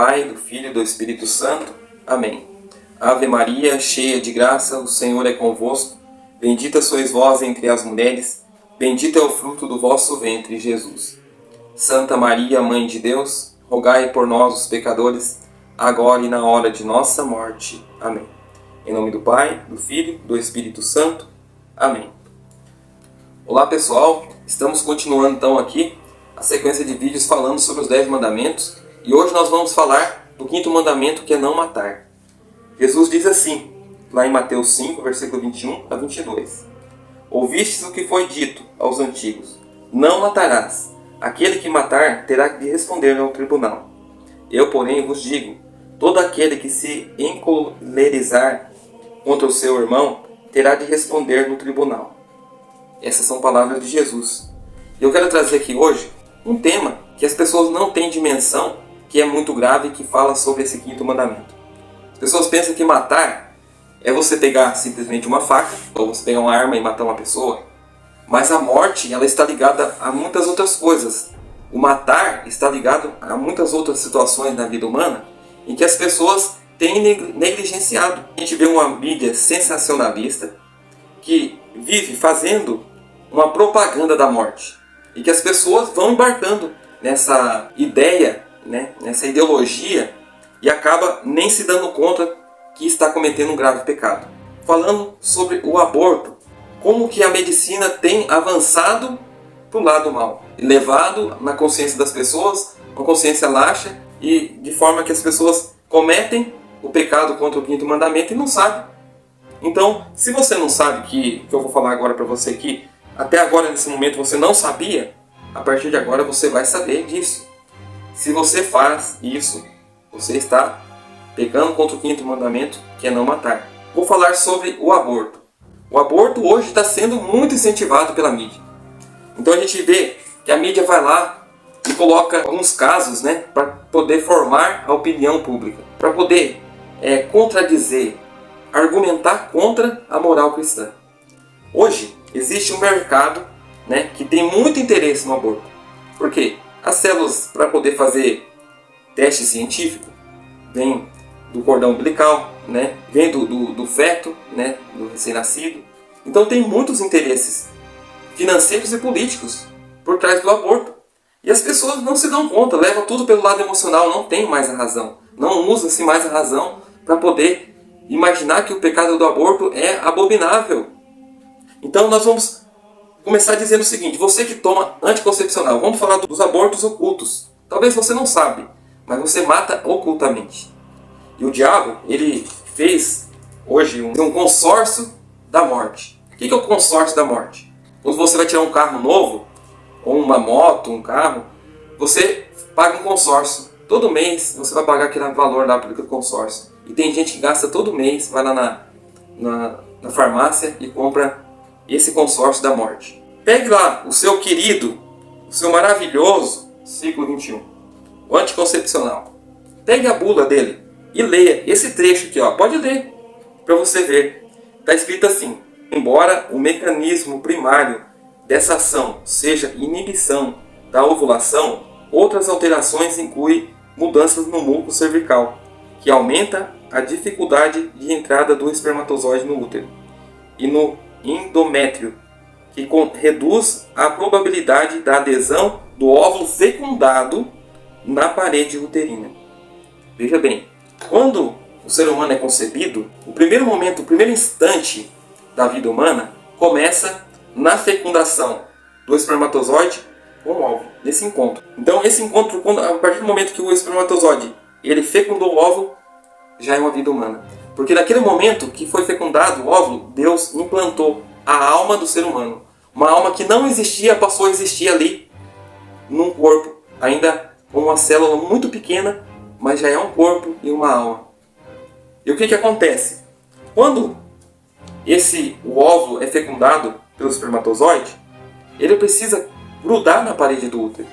Pai, do Filho e do Espírito Santo. Amém. Ave Maria, cheia de graça, o Senhor é convosco. Bendita sois vós entre as mulheres, bendito é o fruto do vosso ventre, Jesus. Santa Maria, Mãe de Deus, rogai por nós, os pecadores, agora e na hora de nossa morte. Amém. Em nome do Pai, do Filho e do Espírito Santo. Amém. Olá pessoal, estamos continuando então aqui a sequência de vídeos falando sobre os 10 mandamentos e hoje nós vamos falar do 5º mandamento, que é não matar. Jesus diz assim, lá em Mateus 5, versículo 21 a 22. Ouvistes o que foi dito aos antigos, não matarás. Aquele que matar terá de responder ao tribunal. Eu, porém, vos digo, todo aquele que se encolerizar contra o seu irmão terá de responder no tribunal. Essas são palavras de Jesus. E eu quero trazer aqui hoje um tema que as pessoas não têm dimensão, que é muito grave e que fala sobre esse 5º mandamento. As pessoas pensam que matar é você pegar simplesmente uma faca, ou você pegar uma arma e matar uma pessoa. Mas a morte, ela está ligada a muitas outras coisas. O matar está ligado a muitas outras situações na vida humana em que as pessoas têm negligenciado. A gente vê uma mídia sensacionalista que vive fazendo uma propaganda da morte. E que as pessoas vão embarcando nessa ideia, nessa ideologia, e acaba nem se dando conta que está cometendo um grave pecado. Falando sobre o aborto, como que a medicina tem avançado para o lado mal, levado na consciência das pessoas, uma consciência laxa, e de forma que as pessoas cometem o pecado contra o 5º mandamento e não sabem. Então, se você não sabe que eu vou falar agora para você aqui, até agora nesse momento você não sabia, a partir de agora você vai saber disso. Se você faz isso, você está pecando contra o 5º mandamento, que é não matar. Vou falar sobre o aborto. O aborto hoje está sendo muito incentivado pela mídia. Então a gente vê que a mídia vai lá e coloca alguns casos, para poder formar a opinião pública, para poder contradizer, argumentar contra a moral cristã. Hoje existe um mercado, que tem muito interesse no aborto. Por quê? As células, para poder fazer teste científico, vem do cordão umbilical, vem do feto, do recém-nascido. Então tem muitos interesses financeiros e políticos por trás do aborto. E as pessoas não se dão conta, levam tudo pelo lado emocional, não tem mais a razão. Não usa-se mais a razão para poder imaginar que o pecado do aborto é abominável. Então nós vamos começar dizendo o seguinte, você que toma anticoncepcional, vamos falar dos abortos ocultos. Talvez você não sabe, mas você mata ocultamente. E o diabo, ele fez hoje um consórcio da morte. O que é o consórcio da morte? Quando você vai tirar um carro novo, ou uma moto, um carro, você paga um consórcio. Todo mês você vai pagar aquele valor lá pelo consórcio. E tem gente que gasta todo mês, vai lá na farmácia e compra esse consórcio da morte. Pegue lá o seu querido, o seu maravilhoso século 21, o anticoncepcional. Pegue a bula dele e leia esse trecho aqui, pode ler para você ver. Está escrito assim: embora o mecanismo primário dessa ação seja inibição da ovulação, outras alterações incluem mudanças no músculo cervical, que aumenta a dificuldade de entrada do espermatozoide no útero, e no endométrio, que reduz a probabilidade da adesão do óvulo fecundado na parede uterina. Veja bem, quando o ser humano é concebido, o primeiro momento, o primeiro instante da vida humana começa na fecundação do espermatozoide com o óvulo, nesse encontro. Então esse encontro, a partir do momento que o espermatozoide ele fecundou o óvulo, já é uma vida humana. Porque naquele momento que foi fecundado o óvulo, Deus implantou a alma do ser humano. Uma alma que não existia, passou a existir ali, num corpo, ainda com uma célula muito pequena, mas já é um corpo e uma alma. E o que acontece? Quando o óvulo é fecundado pelo espermatozoide, ele precisa grudar na parede do útero,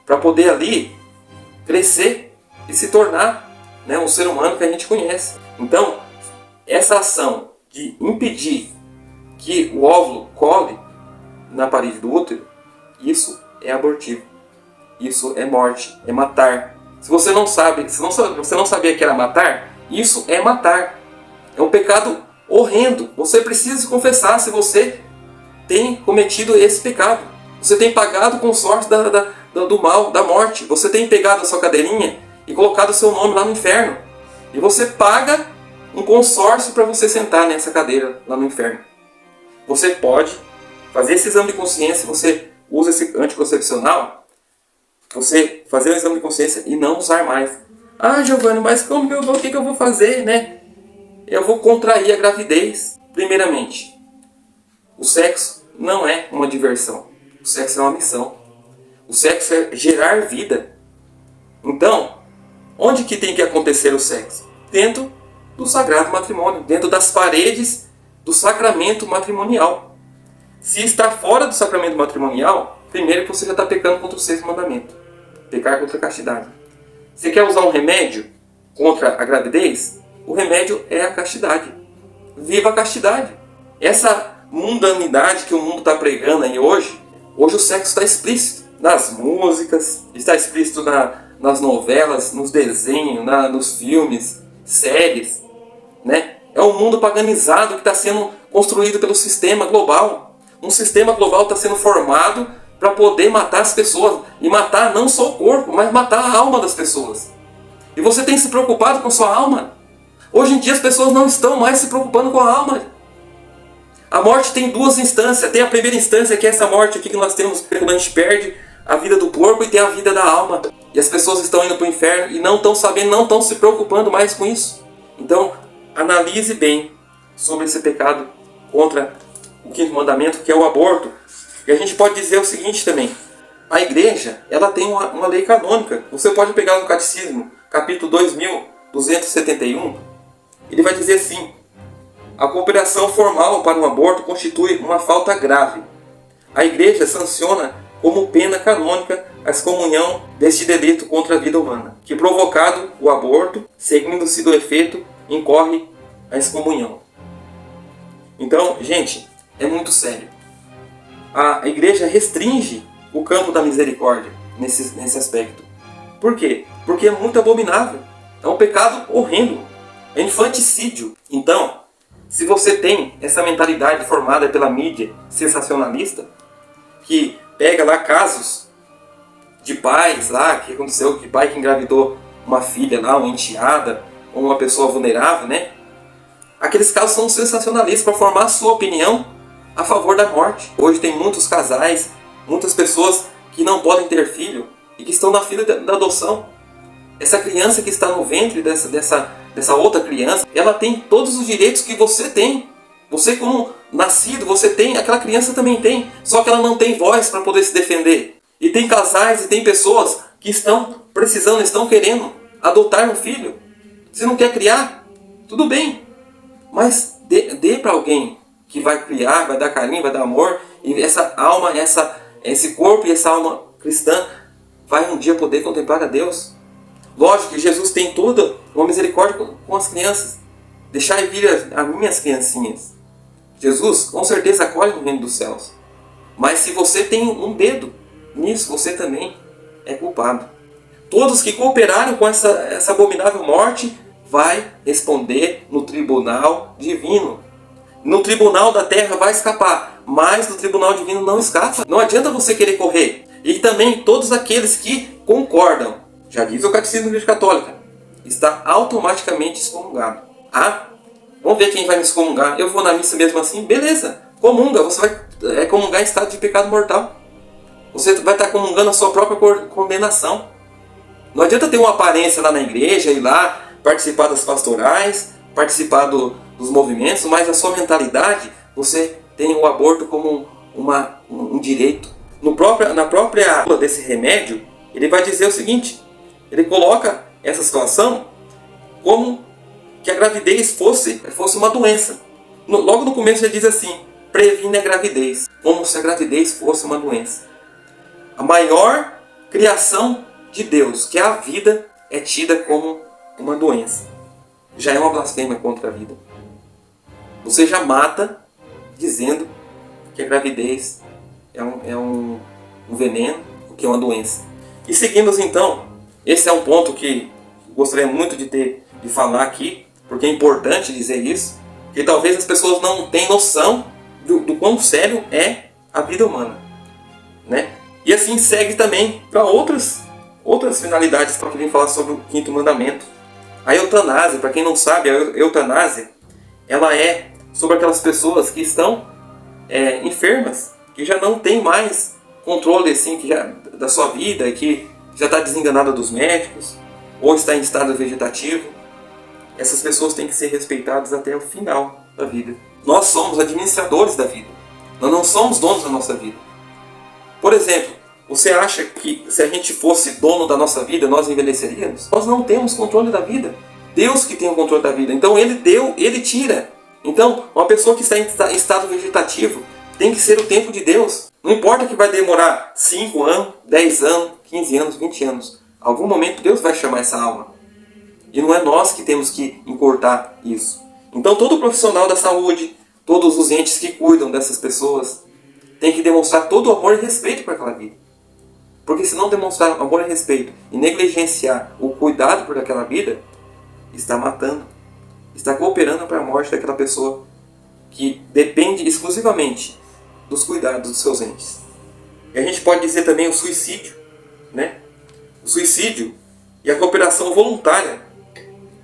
para poder ali crescer e se tornar um ser humano que a gente conhece. Então, essa ação de impedir que o óvulo cole na parede do útero, isso é abortivo. Isso é morte, é matar. Se você não sabe, se você não sabia que era matar, isso é matar. É um pecado horrendo. Você precisa se confessar se você tem cometido esse pecado. Você tem pagado o consórcio do mal, da morte. Você tem pegado a sua cadeirinha e colocado o seu nome lá no inferno. E você paga um consórcio para você sentar nessa cadeira lá no inferno. Você pode fazer esse exame de consciência, você usa esse anticoncepcional, você fazer o exame de consciência e não usar mais. Ah, Giovanni, mas como que eu vou, o que eu vou fazer, né? Eu vou contrair a gravidez. Primeiramente, o sexo não é uma diversão. O sexo é uma missão. O sexo é gerar vida. Então, onde que tem que acontecer o sexo? Dentro do sagrado matrimônio, dentro das paredes do sacramento matrimonial. Se está fora do sacramento matrimonial, primeiro que você já está pecando contra o sexto mandamento. Pecar contra a castidade. Você quer usar um remédio contra a gravidez? O remédio é a castidade. Viva a castidade. Essa mundanidade que o mundo está pregando aí hoje o sexo está explícito nas músicas, está explícito nas novelas, nos desenhos, nos filmes, séries, né? É um mundo paganizado que está sendo construído pelo sistema global. Um sistema global está sendo formado para poder matar as pessoas. E matar não só o corpo, mas matar a alma das pessoas. E você tem se preocupado com sua alma? Hoje em dia as pessoas não estão mais se preocupando com a alma. A morte tem duas instâncias. Tem a primeira instância, que é essa morte aqui que nós temos quando a gente perde a vida do corpo, e tem a vida da alma. E as pessoas estão indo para o inferno e não estão sabendo, não estão se preocupando mais com isso. Então, analise bem sobre esse pecado contra o quinto mandamento, que é o aborto. E a gente pode dizer o seguinte também. A igreja, ela tem uma lei canônica. Você pode pegar no Catecismo, capítulo 2271, ele vai dizer assim: a cooperação formal para o aborto constitui uma falta grave. A igreja sanciona como pena canônica a excomunhão deste delito contra a vida humana, que provocado o aborto, seguindo-se do efeito, incorre a excomunhão. Então, gente, é muito sério. A igreja restringe o campo da misericórdia nesse aspecto. Por quê? Porque é muito abominável. É um pecado horrendo. É infanticídio. Então, se você tem essa mentalidade formada pela mídia sensacionalista, que pega lá casos de pais lá, que aconteceu, que pai que engravidou uma filha lá, uma enteada, ou uma pessoa vulnerável, né? Aqueles casos são sensacionalistas para formar a sua opinião a favor da morte. Hoje tem muitos casais, muitas pessoas que não podem ter filho e que estão na fila da adoção. Essa criança que está no ventre dessa outra criança, ela tem todos os direitos que você tem. Você, como nascido, você tem, aquela criança também tem, só que ela não tem voz para poder se defender. E tem casais e tem pessoas que estão precisando, estão querendo adotar um filho. Você não quer criar? Tudo bem, mas dê para alguém que vai criar, vai dar carinho, vai dar amor, e essa alma, esse corpo e essa alma cristã vai um dia poder contemplar a Deus. Lógico que Jesus tem toda uma misericórdia com as crianças. Deixai vir as minhas criancinhas. Jesus com certeza acolhe no reino dos céus. Mas se você tem um dedo nisso, você também é culpado. Todos que cooperaram com essa abominável morte vai responder no tribunal divino. No tribunal da terra vai escapar, mas no tribunal divino não escapa. Não adianta você querer correr. E também todos aqueles que concordam, já diz o Catecismo da Igreja Católica, está automaticamente excomungado. Ah, vamos ver quem vai me excomungar. Eu vou na missa mesmo assim? Beleza, comunga. Você vai comungar em estado de pecado mortal. Você vai estar comungando a sua própria condenação. Não adianta ter uma aparência lá na igreja, ir lá participar das pastorais, participar dos movimentos, mas a sua mentalidade, você tem o aborto como um direito. Na própria desse remédio, ele vai dizer o seguinte: ele coloca essa situação como que a gravidez fosse uma doença. Logo no começo ele diz assim: previne a gravidez, como se a gravidez fosse uma doença. A maior criação de Deus, que é a vida, é tida como uma doença. Já é uma blasfêmia contra a vida. Você já mata dizendo que a gravidez é um veneno, que é uma doença. E seguimos então Esse é um ponto que gostaria muito de falar aqui, porque é importante dizer isso, que talvez as pessoas não tenham noção do quão sério é a vida humana, né? E assim segue também para outras finalidades, para que vem falar sobre o quinto mandamento. A eutanásia, para quem não sabe, a eutanásia, ela é sobre aquelas pessoas que estão enfermas, que já não tem mais controle assim, da sua vida, que já está desenganada dos médicos, ou está em estado vegetativo. Essas pessoas têm que ser respeitadas até o final da vida. Nós somos administradores da vida. Nós não somos donos da nossa vida. Por exemplo, você acha que se a gente fosse dono da nossa vida, nós envelheceríamos? Nós não temos controle da vida. Deus que tem o controle da vida. Então Ele deu, Ele tira. Então, uma pessoa que está em estado vegetativo tem que ser o tempo de Deus. Não importa que vai demorar 5 anos, 10 anos, 15 anos, 20 anos. Em algum momento Deus vai chamar essa alma. E não é nós que temos que encurtar isso. Então todo profissional da saúde, todos os entes que cuidam dessas pessoas, tem que demonstrar todo o amor e respeito para aquela vida. Porque se não demonstrar amor e respeito e negligenciar o cuidado por aquela vida, está matando, está cooperando para a morte daquela pessoa que depende exclusivamente dos cuidados dos seus entes. E a gente pode dizer também o suicídio, né? O suicídio e a cooperação voluntária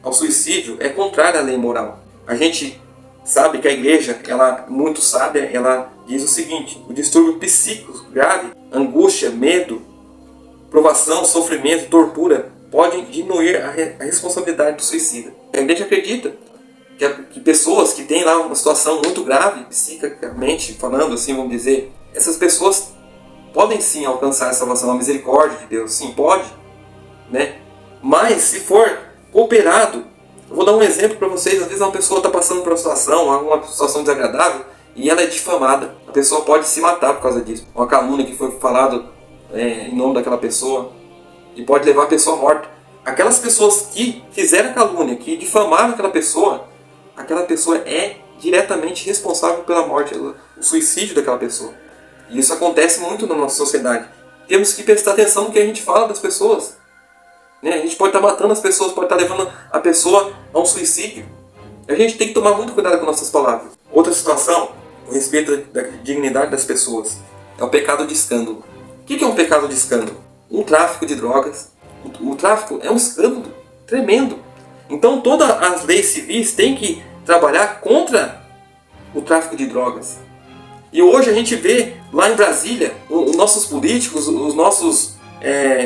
ao suicídio é contrária à lei moral. A gente sabe que a igreja, ela muito sábia, ela diz o seguinte: o distúrbio psíquico grave, angústia, medo, provação, sofrimento, tortura, podem diminuir a responsabilidade do suicida. A igreja acredita que pessoas que têm lá uma situação muito grave, psiquicamente falando, assim vamos dizer, essas pessoas podem sim alcançar a salvação, a misericórdia de Deus, sim, pode, né? Mas se for cooperado, eu vou dar um exemplo para vocês. Às vezes uma pessoa está passando por uma situação desagradável e ela é difamada. A pessoa pode se matar por causa disso. Uma calúnia que foi falado em nome daquela pessoa e pode levar a pessoa à morte. Aquelas pessoas que fizeram a calúnia, que difamaram aquela pessoa é diretamente responsável pela morte, o suicídio daquela pessoa. E isso acontece muito na nossa sociedade. Temos que prestar atenção no que a gente fala das pessoas. A gente pode estar matando as pessoas, pode estar levando a pessoa a um suicídio. A gente tem que tomar muito cuidado com nossas palavras. Outra situação, a respeito da dignidade das pessoas, é o pecado de escândalo. O que é um pecado de escândalo? Um tráfico de drogas. O tráfico é um escândalo tremendo. Então todas as leis civis têm que trabalhar contra o tráfico de drogas. E hoje a gente vê lá em Brasília, os nossos políticos, os nossos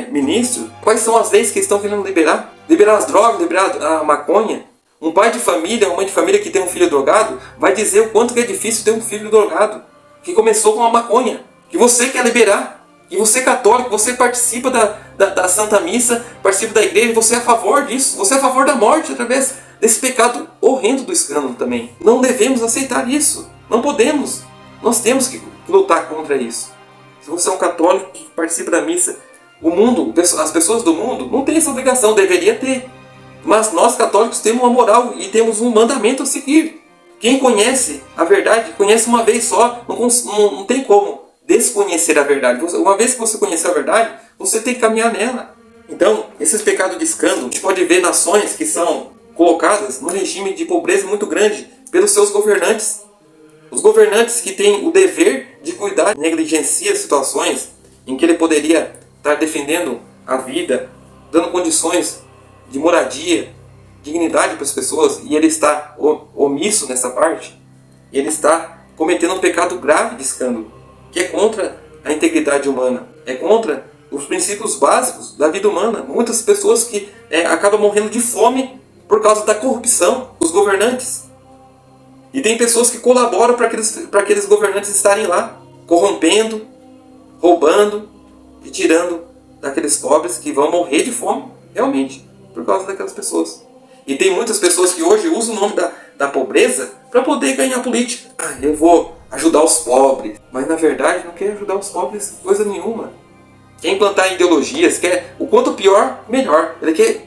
ministros, quais são as leis que estão querendo liberar? Liberar as drogas, liberar a maconha. Um pai de família, uma mãe de família que tem um filho drogado, vai dizer o quanto que é difícil ter um filho drogado, que começou com a maconha, que você quer liberar, que você é católico, você participa da Santa Missa, participa da igreja, você é a favor disso, você é a favor da morte através desse pecado horrendo do escândalo também. Não devemos aceitar isso, não podemos, nós temos que lutar contra isso. Se você é um católico que participa da missa, o mundo, as pessoas do mundo não têm essa obrigação, deveria ter. Mas nós católicos temos uma moral e temos um mandamento a seguir. Quem conhece a verdade, conhece uma vez só, não tem como desconhecer a verdade. Uma vez que você conhecer a verdade, você tem que caminhar nela. Então, esses pecados de escândalo, a gente pode ver nações que são colocadas num regime de pobreza muito grande pelos seus governantes. Os governantes que têm o dever de cuidar, negligenciam situações em que ele poderia estar defendendo a vida, dando condições de moradia, dignidade para as pessoas, e ele está omisso nessa parte. Ele está cometendo um pecado grave de escândalo, que é contra a integridade humana, é contra os princípios básicos da vida humana. Muitas pessoas que acabam morrendo de fome por causa da corrupção dos governantes. E tem pessoas que colaboram para aqueles governantes estarem lá, corrompendo, roubando e tirando daqueles pobres que vão morrer de fome, realmente, por causa daquelas pessoas. E tem muitas pessoas que hoje usam o nome da pobreza para poder ganhar política. Eu vou ajudar os pobres. Mas na verdade não quer ajudar os pobres coisa nenhuma. Quer implantar ideologias, quer o quanto pior, melhor. Ele quer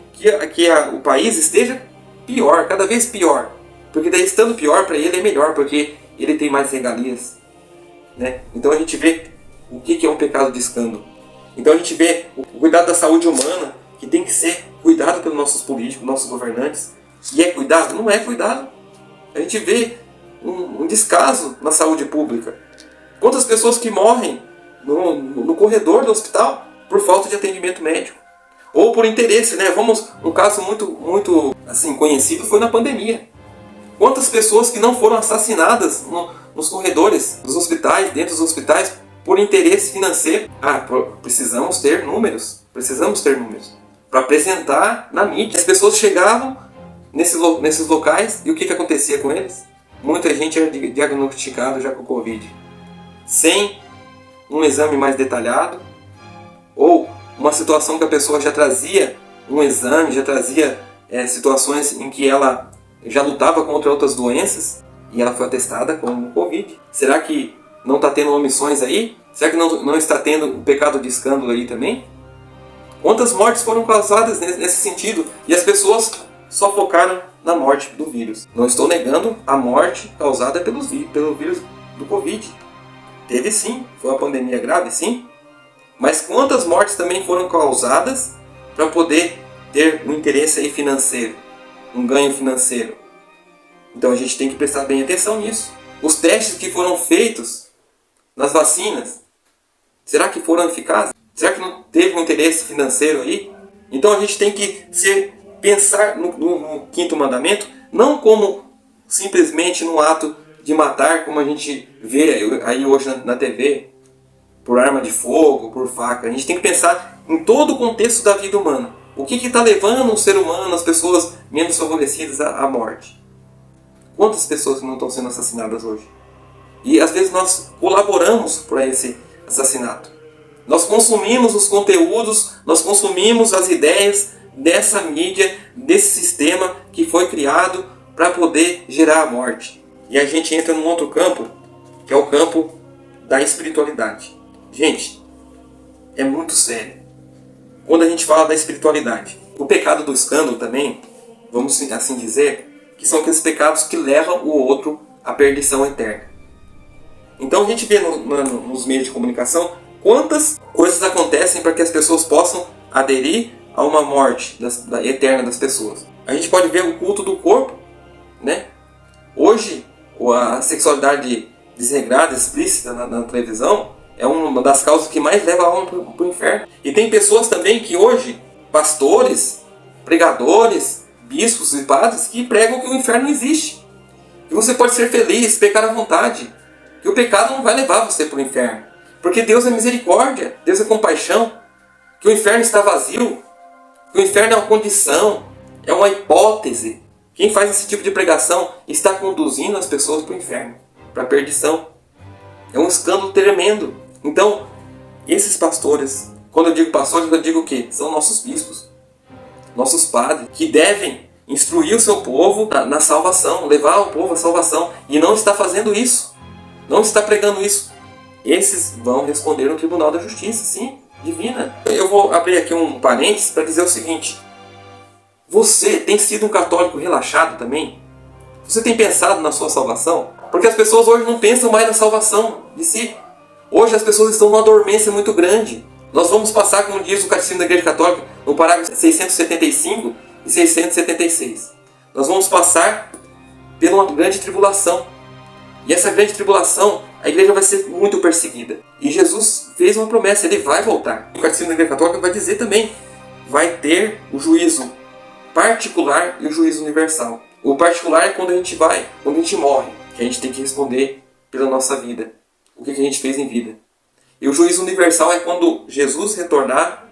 que o país esteja pior, cada vez pior. Porque daí estando pior para ele é melhor, porque ele tem mais regalias. Né? Então a gente vê o que é um pecado de escândalo. Então a gente vê o cuidado da saúde humana, que tem que ser cuidado pelos nossos políticos, nossos governantes. E é cuidado? Não é cuidado. A gente vê um descaso na saúde pública. Quantas pessoas que morrem no corredor do hospital por falta de atendimento médico. Ou por interesse, né? Um caso muito assim, conhecido foi na pandemia. Quantas pessoas que não foram assassinadas nos corredores dos hospitais, dentro dos hospitais, por interesse financeiro. Precisamos ter números. Para apresentar na mídia. As pessoas chegavam nesses locais e o que acontecia com eles? Muita gente era diagnosticada já com Covid. Sem um exame mais detalhado, ou uma situação que a pessoa já trazia um exame, já trazia situações em que ela já lutava contra outras doenças e ela foi atestada como Covid. Será que não está tendo omissões aí? Será que não está tendo um pecado de escândalo aí também? Quantas mortes foram causadas nesse sentido? E as pessoas só focaram na morte do vírus. Não estou negando a morte causada pelo vírus do Covid. Teve sim, foi uma pandemia grave, sim. Mas quantas mortes também foram causadas para poder ter um interesse aí financeiro, um ganho financeiro? Então a gente tem que prestar bem atenção nisso. Os testes que foram feitos nas vacinas, será que foram eficazes? Será que não teve um interesse financeiro aí? Então a gente tem que pensar no quinto mandamento, não como simplesmente num ato de matar, como a gente vê aí hoje na TV, por arma de fogo, por faca. A gente tem que pensar em todo o contexto da vida humana. O que está levando o ser humano, as pessoas menos favorecidas à morte? Quantas pessoas não estão sendo assassinadas hoje? E às vezes nós colaboramos para esse assassinato. Nós consumimos os conteúdos, nós consumimos as ideias dessa mídia, desse sistema que foi criado para poder gerar a morte. E a gente entra num outro campo, que é o campo da espiritualidade. Gente, é muito sério. Quando a gente fala da espiritualidade, o pecado do escândalo também, vamos assim dizer, que são aqueles pecados que levam o outro à perdição eterna. Então a gente vê nos meios de comunicação quantas coisas acontecem para que as pessoas possam aderir a uma morte eterna das pessoas. A gente pode ver o culto do corpo, né? Hoje, a sexualidade desregrada, explícita na televisão, é uma das causas que mais leva a alma para o inferno. E tem pessoas também que hoje, pastores, pregadores, bispos e padres, que pregam que o inferno não existe. Que você pode ser feliz, pecar à vontade. Que o pecado não vai levar você para o inferno. Porque Deus é misericórdia, Deus é compaixão. Que o inferno está vazio. Que o inferno é uma condição, é uma hipótese. Quem faz esse tipo de pregação está conduzindo as pessoas para o inferno, para a perdição. É um escândalo tremendo. Então, esses pastores, quando eu digo pastores, eu digo o quê? São nossos bispos, nossos padres, que devem instruir o seu povo na salvação, levar o povo à salvação. E não está fazendo isso, não está pregando isso. Esses vão responder no Tribunal da Justiça, sim, divina. Eu vou abrir aqui um parênteses para dizer o seguinte. Você tem sido um católico relaxado também? Você tem pensado na sua salvação? Porque as pessoas hoje não pensam mais na salvação de si. Hoje as pessoas estão numa dormência muito grande. Nós vamos passar, como diz o Catecismo da Igreja Católica, no parágrafo 675 e 676. Nós vamos passar por uma grande tribulação. E essa grande tribulação, a igreja vai ser muito perseguida. E Jesus fez uma promessa, ele vai voltar. O Catecismo da Igreja Católica vai dizer também, vai ter o juízo particular e o juízo universal. O particular é quando a gente morre, que a gente tem que responder pela nossa vida. O que a gente fez em vida. E o juízo universal é quando Jesus retornar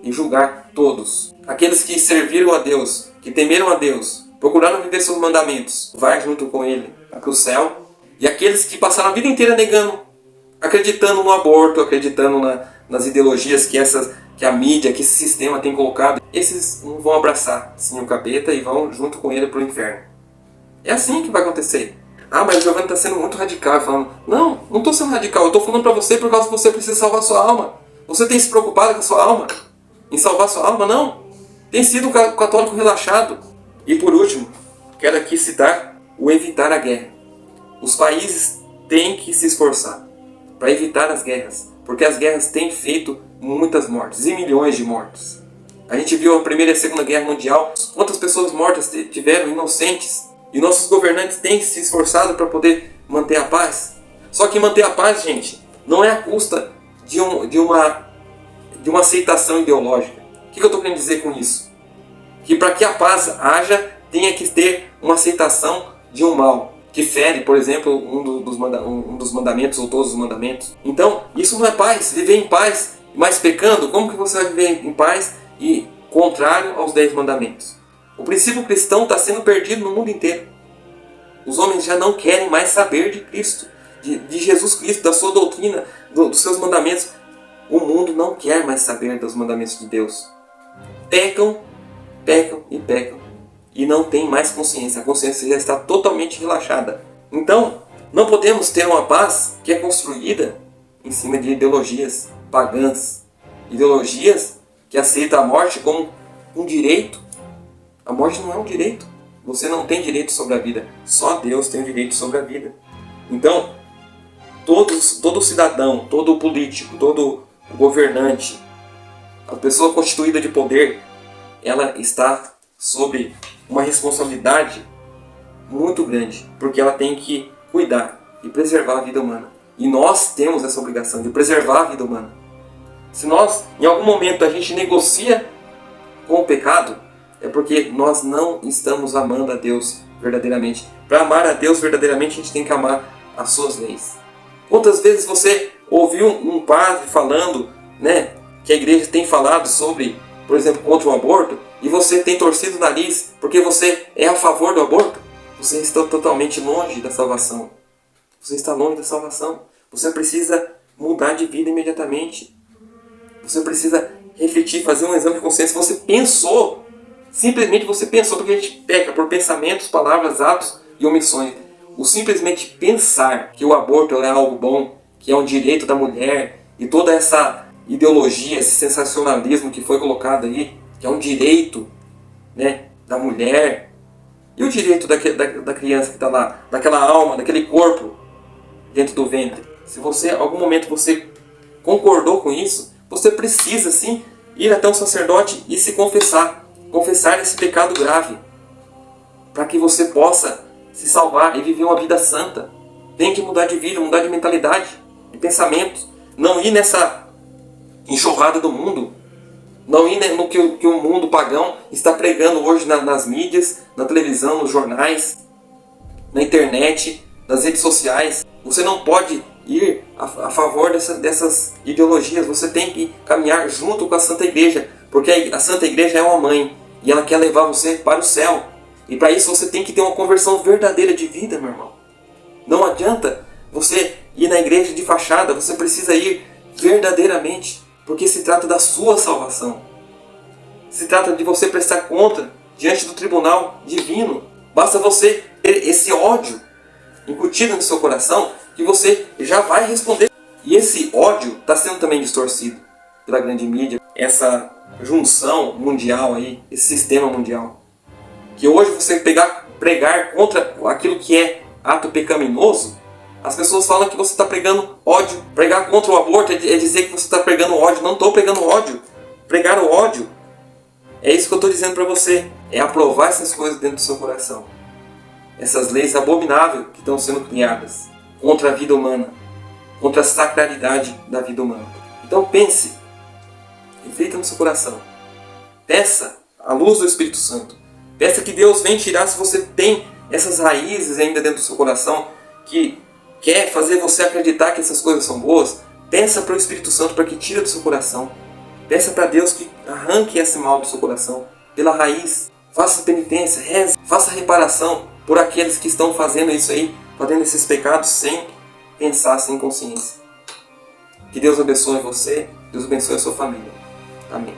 e julgar todos. Aqueles que serviram a Deus, que temeram a Deus, procuraram viver seus mandamentos, vai junto com ele para o céu. E aqueles que passaram a vida inteira negando, acreditando no aborto, acreditando nas ideologias que a mídia, que esse sistema tem colocado, esses não vão abraçar sim o capeta e vão junto com ele para o inferno. É assim que vai acontecer. Mas o Giovanni está sendo muito radical, falando, não estou sendo radical, eu estou falando para você por causa que você precisa salvar a sua alma. Você tem se preocupado com a sua alma? Em salvar a sua alma? Não. Tem sido um católico relaxado. E por último, quero aqui citar o evitar a guerra. Os países têm que se esforçar para evitar as guerras, porque as guerras têm feito muitas mortes, e milhões de mortes. A gente viu a Primeira e a Segunda Guerra Mundial, quantas pessoas mortas tiveram, inocentes. E nossos governantes têm se esforçado para poder manter a paz. Só que manter a paz, gente, não é à custa de uma aceitação ideológica. O que eu estou querendo dizer com isso? Que para que a paz haja, tenha que ter uma aceitação de um mal, que fere, por exemplo, um dos mandamentos ou todos os mandamentos. Então, isso não é paz. Viver em paz, mas pecando, como que você vai viver em paz e contrário aos 10 mandamentos? O princípio cristão está sendo perdido no mundo inteiro. Os homens já não querem mais saber de Cristo, de Jesus Cristo, da sua doutrina, dos seus mandamentos. O mundo não quer mais saber dos mandamentos de Deus. Pecam e não tem mais consciência. A consciência já está totalmente relaxada. Então, não podemos ter uma paz que é construída em cima de ideologias pagãs, ideologias que aceitam a morte como um direito. A morte não é um direito. Você não tem direito sobre a vida. Só Deus tem o direito sobre a vida. Então, todo cidadão, todo político, todo governante, a pessoa constituída de poder, ela está sob uma responsabilidade muito grande, porque ela tem que cuidar e preservar a vida humana. E nós temos essa obrigação de preservar a vida humana. Se nós, em algum momento, a gente negocia com o pecado, é porque nós não estamos amando a Deus verdadeiramente. Para amar a Deus verdadeiramente, a gente tem que amar as suas leis. Quantas vezes você ouviu um padre falando, né, que a igreja tem falado sobre, por exemplo, contra o aborto, e você tem torcido o nariz porque você é a favor do aborto? Você está totalmente longe da salvação. Você está longe da salvação. Você precisa mudar de vida imediatamente. Você precisa refletir, fazer um exame de consciência. Você pensou, simplesmente você pensou, porque a gente peca por pensamentos, palavras, atos e omissões. O simplesmente pensar que o aborto é algo bom, que é um direito da mulher, e toda essa ideologia, esse sensacionalismo que foi colocado aí, que é um direito, né, da mulher, e o direito da criança que está lá, daquela alma, daquele corpo dentro do ventre. Se você, em algum momento, você concordou com isso, você precisa sim ir até um sacerdote e se confessar esse pecado grave, para que você possa se salvar e viver uma vida santa. Tem que mudar de vida, mudar de mentalidade, de pensamentos, não ir nessa enxurrada do mundo, não ir no que o mundo pagão está pregando hoje nas mídias, na televisão, nos jornais, na internet, nas redes sociais. Você não pode ir a favor dessas ideologias. Você tem que caminhar junto com a Santa Igreja, porque a Santa Igreja é uma mãe e ela quer levar você para o céu. E para isso você tem que ter uma conversão verdadeira de vida, meu irmão. Não adianta você ir na igreja de fachada, você precisa ir verdadeiramente, porque se trata da sua salvação. Se trata de você prestar conta diante do tribunal divino. Basta você ter esse ódio incutido no seu coração que você já vai responder. E esse ódio está sendo também distorcido pela grande mídia, essa junção mundial aí, esse sistema mundial. Que hoje você pregar contra aquilo que é ato pecaminoso, as pessoas falam que você está pregando ódio. Pregar contra o aborto é dizer que você está pregando ódio. Não estou pregando ódio. Pregar o ódio é isso que eu estou dizendo para você. É aprovar essas coisas dentro do seu coração. Essas leis abomináveis que estão sendo criadas contra a vida humana, contra a sacralidade da vida humana. Então pense, reflita no seu coração. Peça a luz do Espírito Santo. Peça que Deus venha tirar, se você tem essas raízes ainda dentro do seu coração, que quer fazer você acreditar que essas coisas são boas, peça para o Espírito Santo para que tire do seu coração. Peça para Deus que arranque esse mal do seu coração, pela raiz. Faça penitência, reze, faça reparação por aqueles que estão fazendo isso aí, fazendo esses pecados sem pensar, sem consciência. Que Deus abençoe você, Deus abençoe a sua família. Amém.